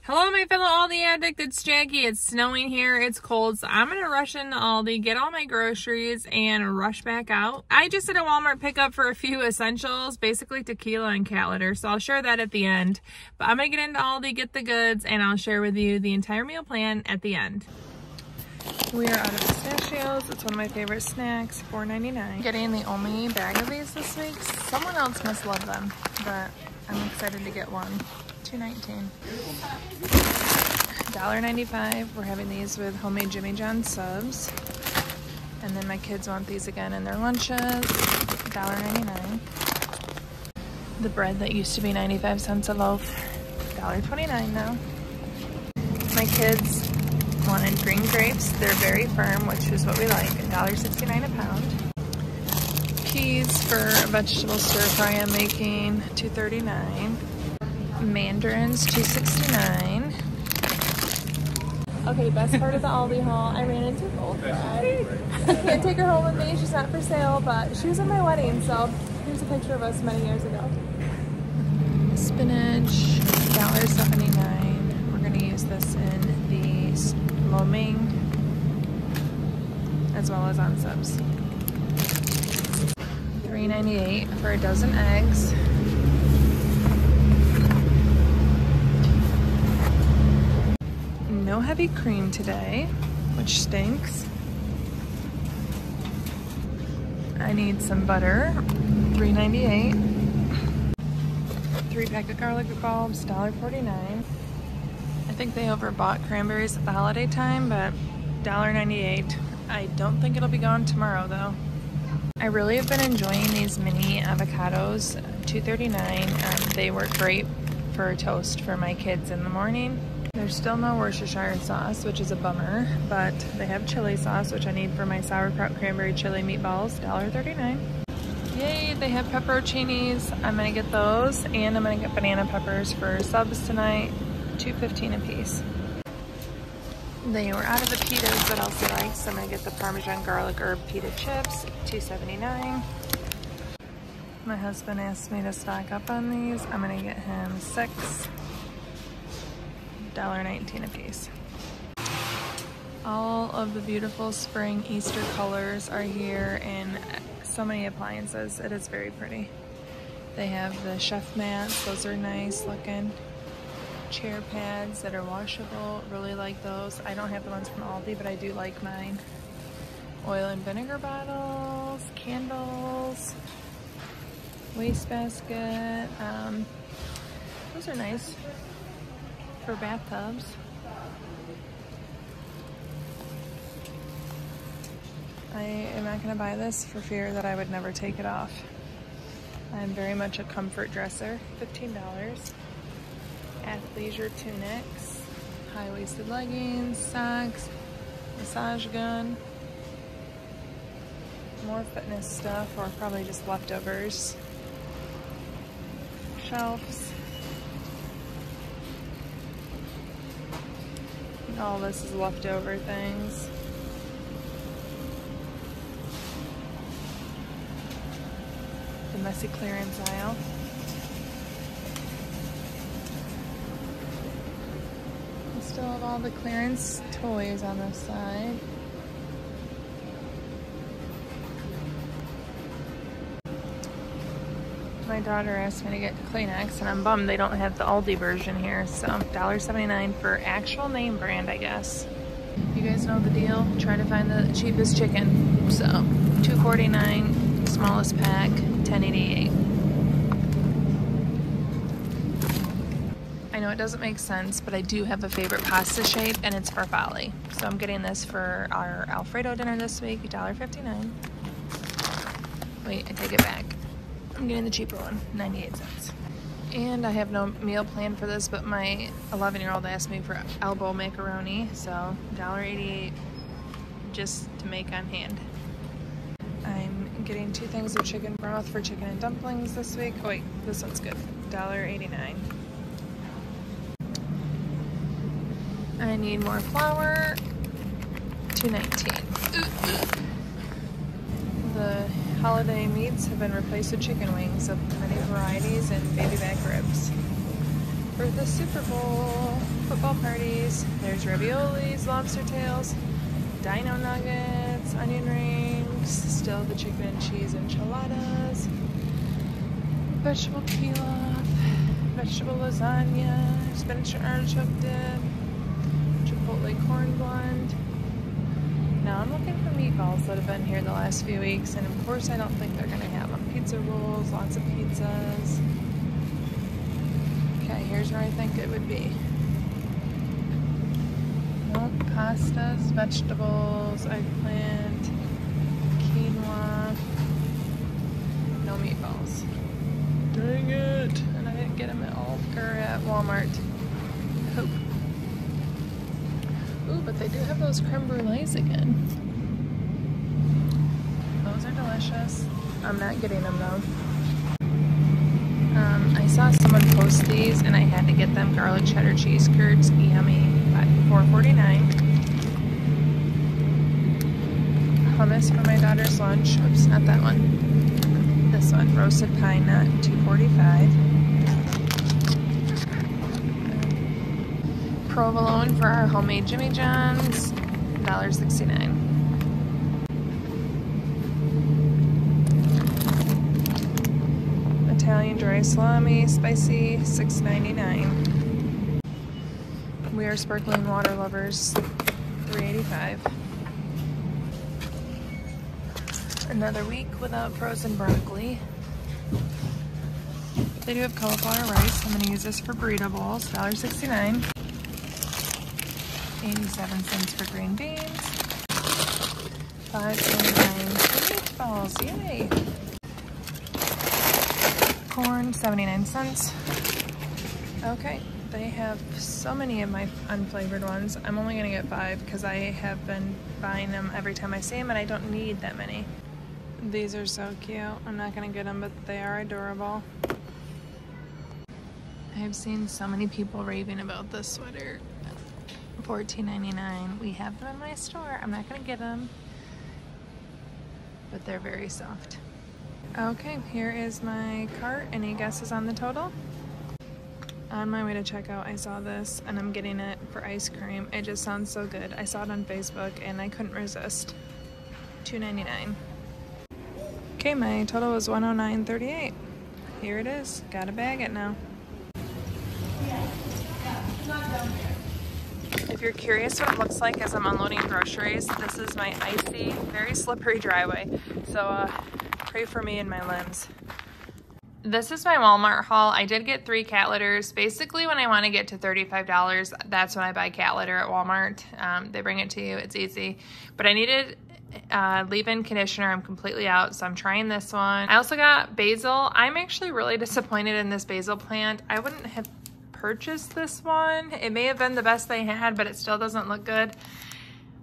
Hello, my fellow Aldi addict. It's Jackie. It's snowing here. It's cold, so I'm going to rush into Aldi, get all my groceries, and rush back out. I just did a Walmart pickup for a few essentials, basically tequila and cat litter, so I'll share that at the end. But I'm going to get into Aldi, get the goods, and I'll share with you the entire meal plan at the end. We are out of pistachios. It's one of my favorite snacks, $4.99. Getting the only bag of these this week. Someone else must love them, but I'm excited to get one. $2.19. $1.95. We're having these with homemade Jimmy John subs. And then my kids want these again in their lunches. $1.99. The bread that used to be 95 cents a loaf, $1.29 now. My kids wanted green grapes. They're very firm, which is what we like. $1.69 a pound. Peas for a vegetable stir fry I'm making, $2.39. Mandarins, $2.69. Okay, best part of the Aldi haul, I ran into Goldthread. I can't take her home with me, she's not for sale, but she was at my wedding, so here's a picture of us many years ago. Spinach, $1.79. We're going to use this in the lo mein as well as on subs. $3.98 for a dozen eggs. No heavy cream today, which stinks. I need some butter, $3.98. 3-pack of garlic bulbs, $1.49. I think they overbought cranberries at the holiday time, but $1.98. I don't think it'll be gone tomorrow though. I really have been enjoying these mini avocados, $2.39. They work great for toast for my kids in the morning. There's still no Worcestershire sauce, which is a bummer, but they have chili sauce, which I need for my sauerkraut cranberry chili meatballs, $1.39. Yay, they have pepperoncinis. I'm gonna get those, and I'm gonna get banana peppers for subs tonight, $2.15 a piece. They were out of the pitas that Elsie likes, so I'm gonna get the Parmesan garlic herb pita chips, $2.79. My husband asked me to stock up on these. I'm gonna get him 6. $1.19 a piece. All of the beautiful spring Easter colors are here in so many appliances. It is very pretty. They have the chef mats. Those are nice looking. Chair pads that are washable. Really like those. I don't have the ones from Aldi, but I do like mine. Oil and vinegar bottles, candles, wastebasket. Those are nice for bathtubs. I am not going to buy this for fear that I would never take it off. I'm very much a comfort dresser. $15. Athleisure tunics, high-waisted leggings, socks, massage gun, more fitness stuff, or probably just leftovers. Shelves. All this is leftover things. The messy clearance aisle. We still have all the clearance toys on this side. My daughter asked me to get Kleenex, and I'm bummed they don't have the Aldi version here, so $1.79 for actual name brand, I guess. You guys know the deal. Try to find the cheapest chicken. So, $2.49, smallest pack, $10.88. I know it doesn't make sense, but I do have a favorite pasta shape, and it's farfalle. So I'm getting this for our Alfredo dinner this week, $1.59. Wait, I take it back. I'm getting the cheaper one, 98 cents. And I have no meal plan for this, but my 11-year-old asked me for elbow macaroni, so $1.88 just to make on hand. I'm getting 2 things of chicken broth for chicken and dumplings this week. Oh wait, this one's good, $1.89. I need more flour, $2.19. The holiday meats have been replaced with chicken wings of many varieties and baby back ribs for the Super Bowl. football parties. There's raviolis, lobster tails, dino nuggets, onion rings, still the chicken and cheese enchiladas, vegetable pilaf, vegetable lasagna, spinach and artichoke dip, chipotle corn blend. Now I'm looking for meatballs that have been here the last few weeks, and of course I don't think they're gonna have them. Pizza rolls, lots of pizzas. Okay, here's where I think it would be. Nope, pastas, vegetables, eggplant, quinoa, no meatballs. Dang it! And I didn't get them at Aldi or at Walmart. Hope. Ooh, but they do have those creme brulees again. Those are delicious. I'm not getting them though. I saw someone post these and I had to get them. Garlic cheddar cheese curds, yummy, at $4.49. Hummus for my daughter's lunch. Oops, not that one. This one, roasted pine nut, $2.45. Provolone for our homemade Jimmy John's, $1.69. Italian dry salami, spicy, $6.99. We are sparkling water lovers, $3.85. Another week without frozen broccoli. They do have cauliflower rice. I'm going to use this for burrito bowls, $1.69. 87 cents for green beans. $5.79 for meatballs, yay! Corn, 79 cents. Okay, they have so many of my unflavored ones. I'm only gonna get 5 because I have been buying them every time I see them and I don't need that many. These are so cute. I'm not gonna get them, but they are adorable. I've seen so many people raving about this sweater. $14.99. We have them in my store. I'm not gonna get them, but they're very soft. Okay, here is my cart. Any guesses on the total? On my way to checkout, I saw this and I'm getting it for ice cream. It just sounds so good. I saw it on Facebook and I couldn't resist. $2.99. Okay, my total was $109.38. Here it is. Gotta bag it now. If you're curious what it looks like as I'm unloading groceries, this is my icy, very slippery driveway. So pray for me and my limbs. This is my Walmart haul. I did get 3 cat litters. Basically, when I want to get to $35, that's when I buy cat litter at Walmart. They bring it to you. It's easy. But I needed leave-in conditioner. I'm completely out, so I'm trying this one. I also got basil. I'm actually really disappointed in this basil plant. I wouldn't have purchased this one. It may have been the best they had, but it still doesn't look good.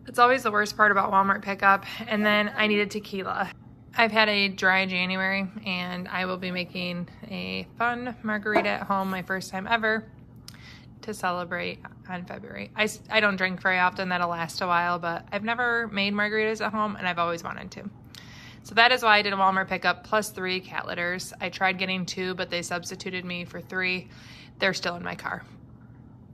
It's always the worst part about Walmart pickup. And then I needed tequila. I've had a dry January and I will be making a fun margarita at home, my first time ever, to celebrate on February. I don't drink very often, that'll last a while, but I've never made margaritas at home and I've always wanted to. So that is why I did a Walmart pickup plus 3 cat litters. I tried getting 2, but they substituted me for 3. They're still in my car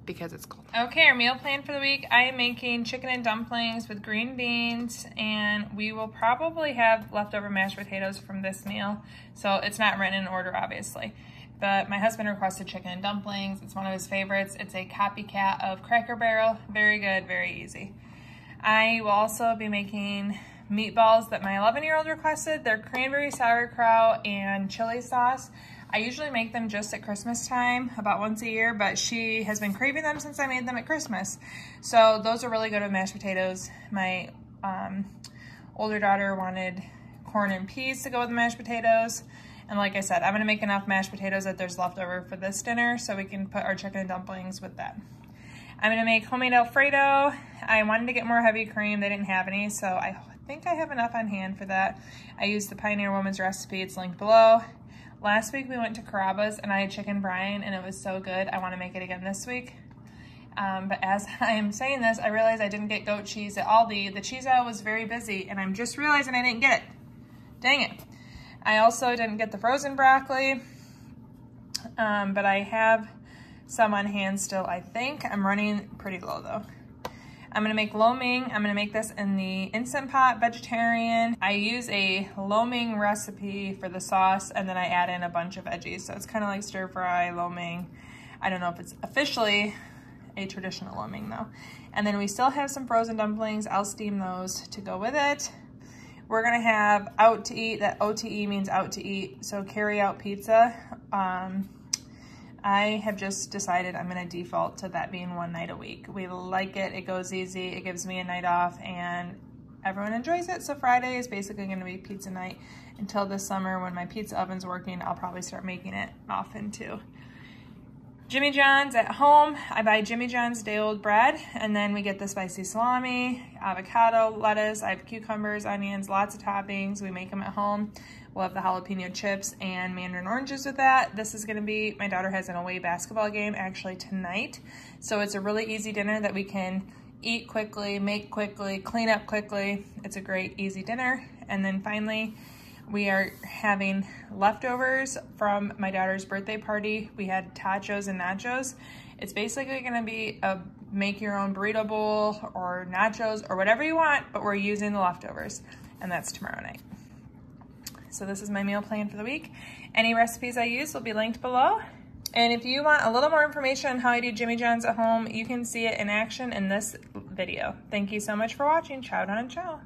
because it's cold. Okay, our meal plan for the week. I am making chicken and dumplings with green beans, and we will probably have leftover mashed potatoes from this meal. So it's not written in order, obviously. But my husband requested chicken and dumplings. It's one of his favorites. It's a copycat of Cracker Barrel. Very good, very easy. I will also be making meatballs that my 11-year-old requested. They're cranberry sauerkraut and chili sauce. I usually make them just at Christmas time, about once a year, but she has been craving them since I made them at Christmas. So those are really good with mashed potatoes. My older daughter wanted corn and peas to go with the mashed potatoes. And like I said, I'm gonna make enough mashed potatoes that there's leftover for this dinner so we can put our chicken and dumplings with that. I'm gonna make homemade Alfredo. I wanted to get more heavy cream. They didn't have any, so I think I have enough on hand for that. I used the Pioneer Woman's recipe. It's linked below. Last week we went to Carrabba's and I had chicken brine and it was so good. I want to make it again this week. But as I am saying this, I realized I didn't get goat cheese at Aldi. The cheese aisle was very busy and I'm just realizing I didn't get it. Dang it. I also didn't get the frozen broccoli, but I have some on hand still, I think. I'm running pretty low though. I'm gonna make lo mein. I'm gonna make this in the Instant Pot vegetarian. I use a lo mein recipe for the sauce, and then I add in a bunch of veggies. So it's kind of like stir fry lo mein. I don't know if it's officially a traditional lo mein though. And then we still have some frozen dumplings. I'll steam those to go with it. We're gonna have out to eat. That O.T.E means out to eat, so carry out pizza. I have just decided I'm gonna default to that being one night a week. We like it, it goes easy, it gives me a night off, and everyone enjoys it. So Friday is basically gonna be pizza night until this summer when my pizza oven's working. I'll probably start making it often too. Jimmy John's at home. I buy Jimmy John's day-old bread, and then we get the spicy salami, avocado, lettuce. I have cucumbers, onions, lots of toppings. We make them at home. We'll have the jalapeno chips and mandarin oranges with that. This is gonna be, my daughter has an away basketball game actually tonight. So it's a really easy dinner that we can eat quickly, make quickly, clean up quickly. It's a great, easy dinner. And then finally, we are having leftovers from my daughter's birthday party. We had tachos and nachos. It's basically gonna be a make your own burrito bowl or nachos or whatever you want, but we're using the leftovers, and that's tomorrow night. So this is my meal plan for the week. Any recipes I use will be linked below. And if you want a little more information on how I do Jimmy John's at home, you can see it in action in this video. Thank you so much for watching. Ciao, don, and ciao.